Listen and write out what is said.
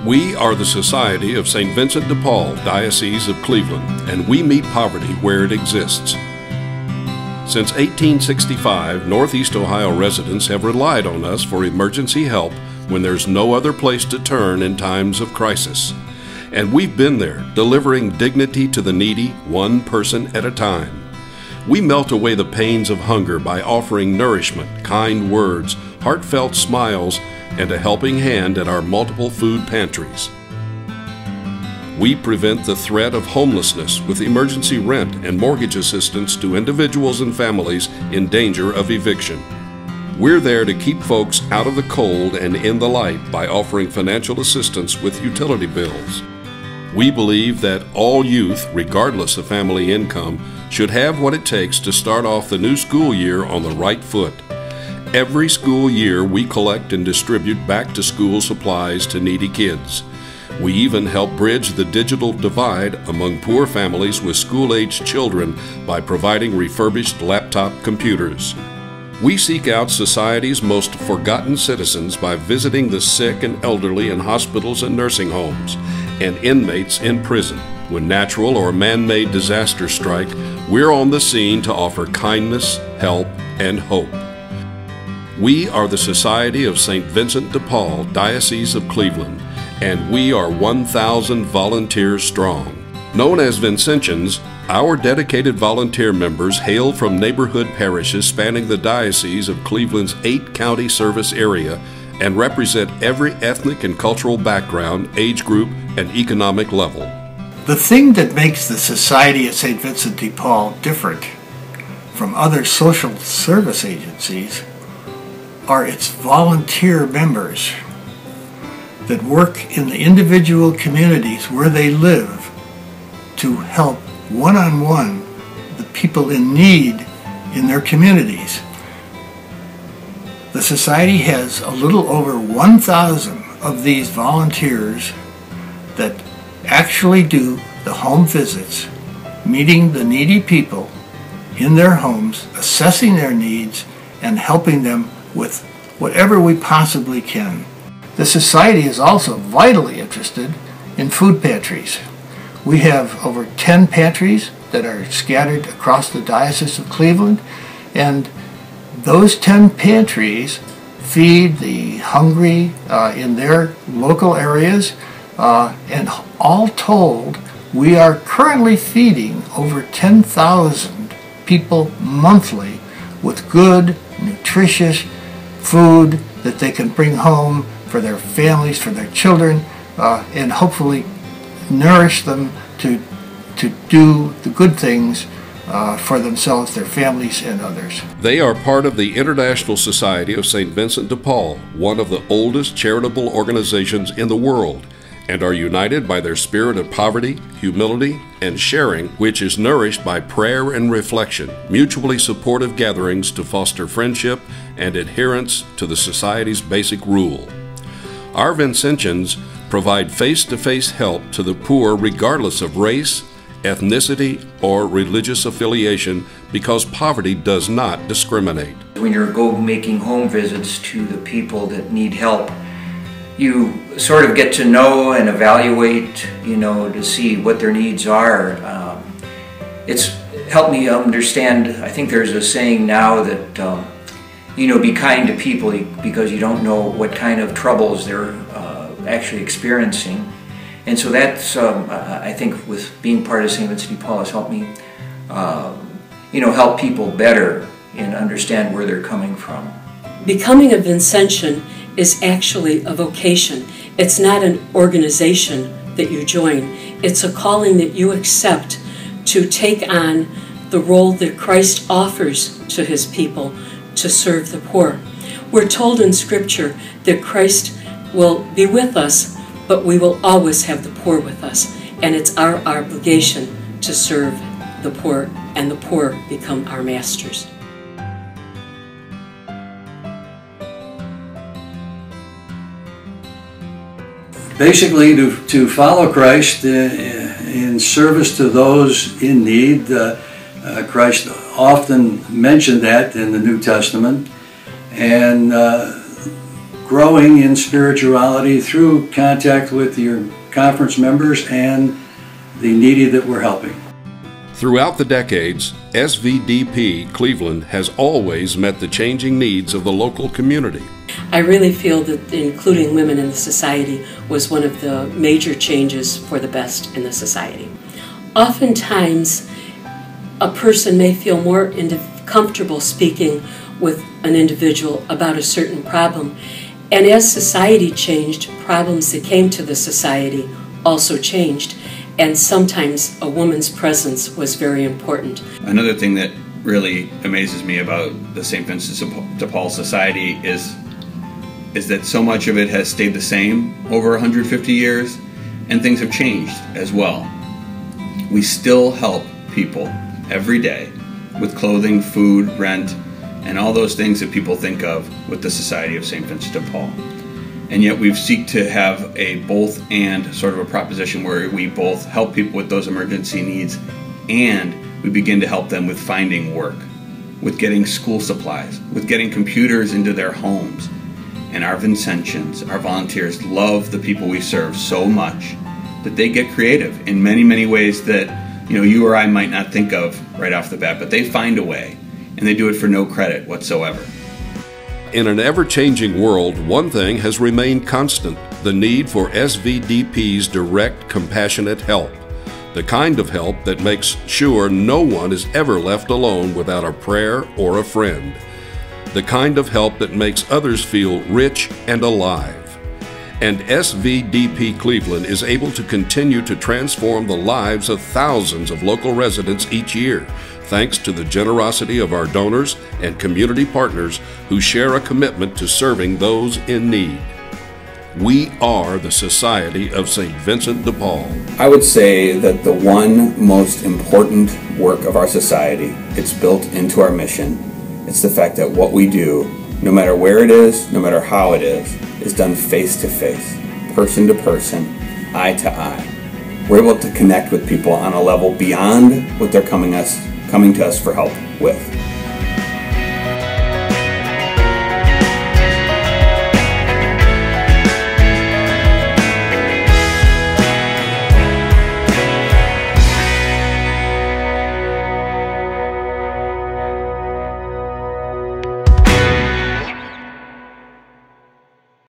We are the Society of St. Vincent de Paul, Diocese of Cleveland, and we meet poverty where it exists. Since 1865, Northeast Ohio residents have relied on us for emergency help when there's no other place to turn in times of crisis. And we've been there, delivering dignity to the needy, one person at a time. We melt away the pains of hunger by offering nourishment, kind words, heartfelt smiles, and a helping hand at our multiple food pantries. We prevent the threat of homelessness with emergency rent and mortgage assistance to individuals and families in danger of eviction. We're there to keep folks out of the cold and in the light by offering financial assistance with utility bills. We believe that all youth, regardless of family income, should have what it takes to start off the new school year on the right foot. Every school year, we collect and distribute back-to-school supplies to needy kids. We even help bridge the digital divide among poor families with school-aged children by providing refurbished laptop computers. We seek out society's most forgotten citizens by visiting the sick and elderly in hospitals and nursing homes, and inmates in prison. When natural or man-made disasters strike, we're on the scene to offer kindness, help, and hope. We are the Society of St. Vincent de Paul, Diocese of Cleveland, and we are 1,000 volunteers strong. Known as Vincentians, our dedicated volunteer members hail from neighborhood parishes spanning the Diocese of Cleveland's 8-county service area and represent every ethnic and cultural background, age group, and economic level. The thing that makes the Society of St. Vincent de Paul different from other social service agencies are its volunteer members that work in the individual communities where they live to help one-on-one the people in need in their communities. The Society has a little over 1,000 of these volunteers that actually do the home visits, meeting the needy people in their homes, assessing their needs, and helping them with whatever we possibly can. The Society is also vitally interested in food pantries. We have over 10 pantries that are scattered across the Diocese of Cleveland, and those 10 pantries feed the hungry in their local areas, and all told, we are currently feeding over 10,000 people monthly with good, nutritious food that they can bring home for their families, for their children, and hopefully nourish them to do the good things for themselves, their families, and others. They are part of the International Society of St. Vincent de Paul, one of the oldest charitable organizations in the world, and are united by their spirit of poverty, humility, and sharing, which is nourished by prayer and reflection, mutually supportive gatherings to foster friendship and adherence to the Society's basic rule. Our Vincentians provide face-to-face help to the poor regardless of race, ethnicity, or religious affiliation, because poverty does not discriminate. When you're making home visits to the people that need help, you sort of get to know and evaluate, to see what their needs are. It's helped me understand. I think there's a saying now that, be kind to people because you don't know what kind of troubles they're actually experiencing. And so that's, I think, with being part of St. Vincent de Paul has helped me, help people better and understand where they're coming from. Becoming a Vincentian is actually a vocation. It's not an organization that you join. It's a calling that you accept to take on the role that Christ offers to His people to serve the poor. We're told in Scripture that Christ will be with us, but we will always have the poor with us. And it's our obligation to serve the poor, and the poor become our masters. Basically, to follow Christ in service to those in need. Christ often mentioned that in the New Testament. And growing in spirituality through contact with your conference members and the needy that we're helping. Throughout the decades, SVDP Cleveland has always met the changing needs of the local community. I really feel that including women in the society was one of the major changes for the best in the society. Oftentimes, a person may feel more comfortable speaking with an individual about a certain problem, and as society changed, problems that came to the society also changed, and sometimes a woman's presence was very important. Another thing that really amazes me about the St. Vincent de Paul Society is that so much of it has stayed the same over 150 years, and things have changed as well. We still help people every day with clothing, food, rent, and all those things that people think of with the Society of St. Vincent de Paul. And yet we seek to have a both and sort of a proposition where we both help people with those emergency needs and we begin to help them with finding work, with getting school supplies, with getting computers into their homes. And our Vincentians, our volunteers, love the people we serve so much that they get creative in many, many ways that you or I might not think of right off the bat, but they find a way, and they do it for no credit whatsoever. In an ever-changing world, one thing has remained constant: the need for SVDP's direct, compassionate help. The kind of help that makes sure no one is ever left alone without a prayer or a friend. The kind of help that makes others feel rich and alive. And SVDP Cleveland is able to continue to transform the lives of thousands of local residents each year, thanks to the generosity of our donors and community partners who share a commitment to serving those in need. We are the Society of St. Vincent de Paul. I would say that the one most important work of our society, it's built into our mission. It's the fact that what we do, no matter where it is, no matter how it is done face to face, person to person, eye to eye. We're able to connect with people on a level beyond what they're coming to us for help with.